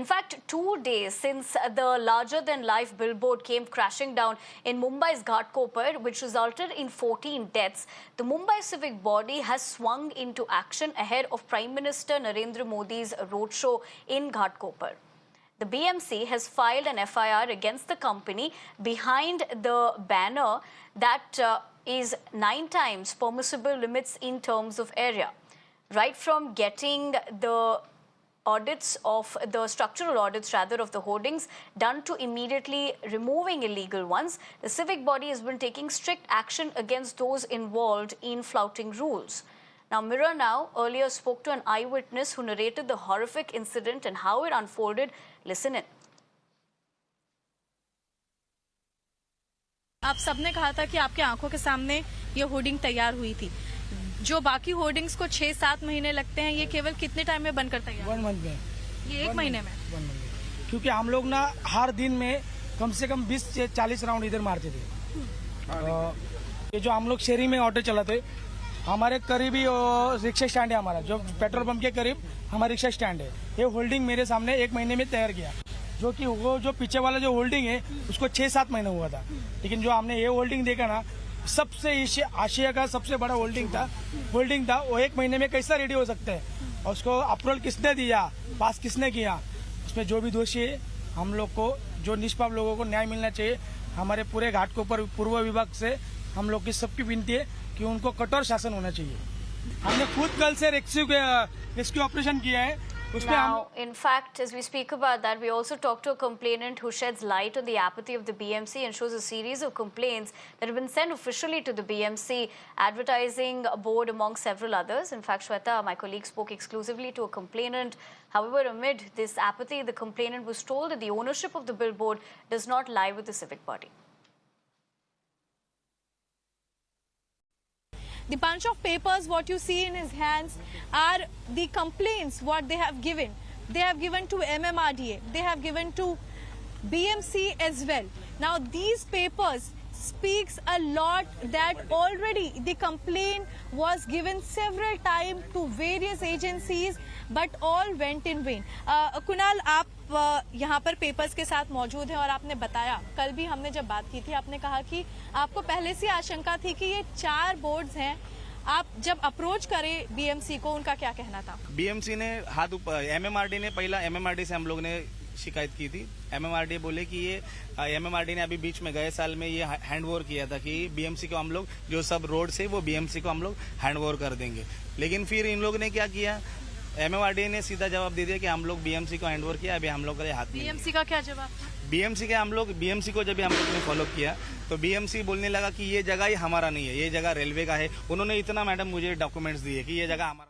In fact, 2 days since the larger-than-life billboard came crashing down in Mumbai's Ghatkopar, which resulted in 14 deaths, the Mumbai civic body has swung into action ahead of Prime Minister Narendra Modi's roadshow in Ghatkopar. The BMC has filed an FIR against the company behind the banner that is 9 times permissible limits in terms of area. Right from getting the audits of the structural audits rather of the hoardings done to immediately removing illegal ones, the civic body has been taking strict action against those involved in flouting rules. Now, Mirror Now earlier spoke to an eyewitness who narrated the horrific incident and how it unfolded. Listen in. आप सबने कहा था कि आपके आंखों के सामने ये होर्डिंग तैयार हुई थी। जो बाकी होर्डिंग्स को 6-7 महीने लगते हैं, ये केवल कितने टाइम में बनकर तैयार? 1 मंथ में। ये 1 महीने में? 1 मंथ में। क्योंकि हम लोग ना हर दिन में कम से कम 20 से 40 राउंड इधर मारते थे। ये जो हम लोग शहरी में ऑटो चलाते, हमारे करीबी रिक्शा स्टैंड है हमारा, जो पेट्रोल पंप के करीब हमारा रिक्शा स्टैंड है। ये होल्डिंग मेरे सामने 1 महीने में तैयार किया, जो कि वो जो पीछे वाला जो होल्डिंग है उसको 6-7 महीने हुआ था। लेकिन जो हमने ये होल्डिंग देखा ना, सबसे आशिया का सबसे बड़ा होल्डिंग था। वो 1 महीने में कैसा रेडी हो सकता है, और उसको अप्रूवल किसने दिया, पास किसने किया, उसमें जो भी दोषी है हम लोग को, जो निष्पाप लोगों को न्याय मिलना चाहिए। हमारे पूरे घाटकोपर पूर्व विभाग से हम लोग की सबकी विनती है कि उनको कठोर शासन होना चाहिए। हमने खुद कल से रेस्क्यू ऑपरेशन किया है। Now, in fact, as we speak about that, we also talked to a complainant who sheds light on the apathy of the BMC and shows a series of complaints that have been sent officially to the BMC advertising board among several others. In fact, Shweta, my colleague, spoke exclusively to a complainant. However, amid this apathy, the complainant was told that the ownership of the billboard does not lie with the civic body. The bunch of papers what you see in his hands are the complaints what they have given. They have given to MMRDA. They have given to BMC as well. Now these papers speaks a lot that already the complaint was given several times to various agencies, but all went in vain. Kunal, आप यहाँ पर papers के साथ मौजूद हैं और आपने बताया, कल भी हमने जब बात की थी आपने कहा कि आपको पहले से आशंका थी कि ये 4 बोर्ड्स हैं। आप जब अप्रोच करें बीएमसी को, उनका क्या कहना था? बीएमसी ने हाथ ऊपर, एमएमआरडी ने पहला, एमएमआरडी से हम लोग ने शिकायत की थी। एमएमआरडी बोले कि ये एमएमआरडी ने अभी बीच में गए साल में ये हैंडओवर किया था कि बीएमसी को हम लोग जो सब रोड से वो बीएमसी को हम लोग हैंडओवर कर देंगे। लेकिन फिर इन लोग ने क्या किया, एमएमआरडी ने सीधा जवाब दे दिया कि हम लोग बीएमसी को हैंडओवर किया, अभी हम लोग का हाथ में। बीएमसी का क्या जवाब? बीएमसी के हम लोग बीएमसी को जब हम लोग ने फॉलो किया तो बीएमसी बोलने लगा कि ये जगह ही हमारा नहीं है, ये जगह रेलवे का है। उन्होंने इतना मैडम मुझे डॉक्यूमेंट्स दिए कि ये जगह हमारा।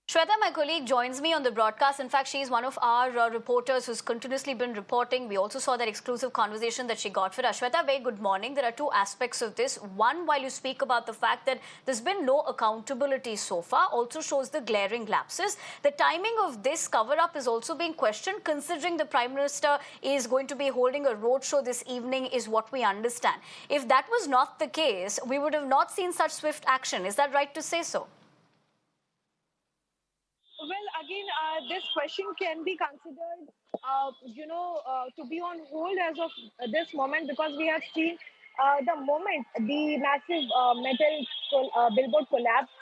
Shweta, my colleague, joins me on the broadcast. In fact, she is one of our reporters who's continuously been reporting. We also saw that exclusive conversation that she got for us. Shweta, very good morning. There are 2 aspects of this. One, while you speak about the fact that there's been no accountability so far, also shows the glaring lapses. The timing of this cover-up is also being questioned, considering the Prime Minister is going to be holding a roadshow this evening, is what we understand. If that was not the case, we would have not seen such swift action. Is that right to say so? Well, again, this question can be considered, to be on hold as of this moment, because we have seen the moment the massive metal billboard collapsed.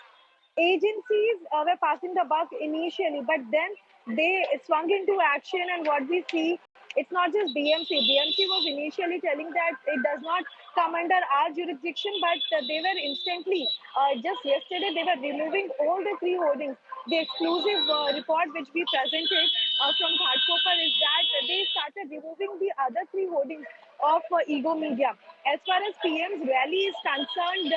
Agencies were passing the buck initially, but then they swung into action, and what we see, it's not just BMC. BMC was initially telling that it does not come under our jurisdiction, but they were instantly, just yesterday, they were removing all the 3 hoardings. The exclusive report which we presented from Ghatkopar is that they started removing the other 3 hoardings of Ego Media. As far as PM's rally is concerned,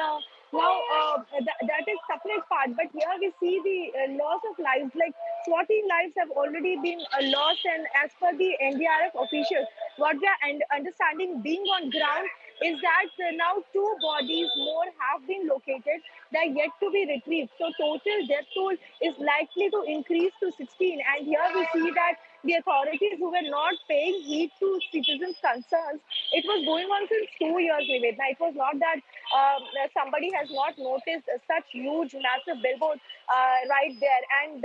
that is separate part, but here we see the loss of lives, like 14 lives have already been lost, and as per the NDRF officials, what we are understanding being on ground is that now 2 bodies more have been located. They are yet to be retrieved. So total death toll is likely to increase to 16. And here we see that the authorities who were not paying heed to citizens' concerns, it was going on since 2 years, Nivedna. It was not that somebody has not noticed such huge, massive billboard right there. And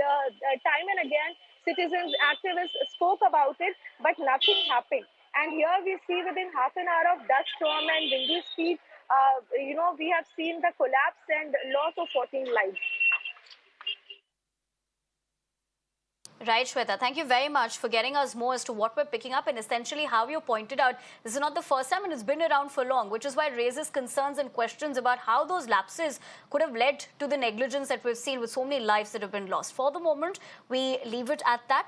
time and again, citizens, activists spoke about it, but nothing happened. And here we see within half an hour of dust storm and windy speed, we have seen the collapse and loss of 14 lives. Right, Shweta. Thank you very much for getting us more as to what we're picking up and essentially how you pointed out this is not the first time and it's been around for long, which is why it raises concerns and questions about how those lapses could have led to the negligence that we've seen with so many lives that have been lost. For the moment, we leave it at that.